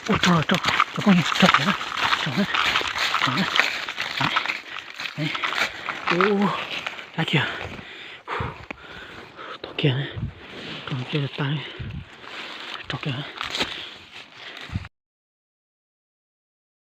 con cho nó đã kìa to kìa này còn kia là tay to kìa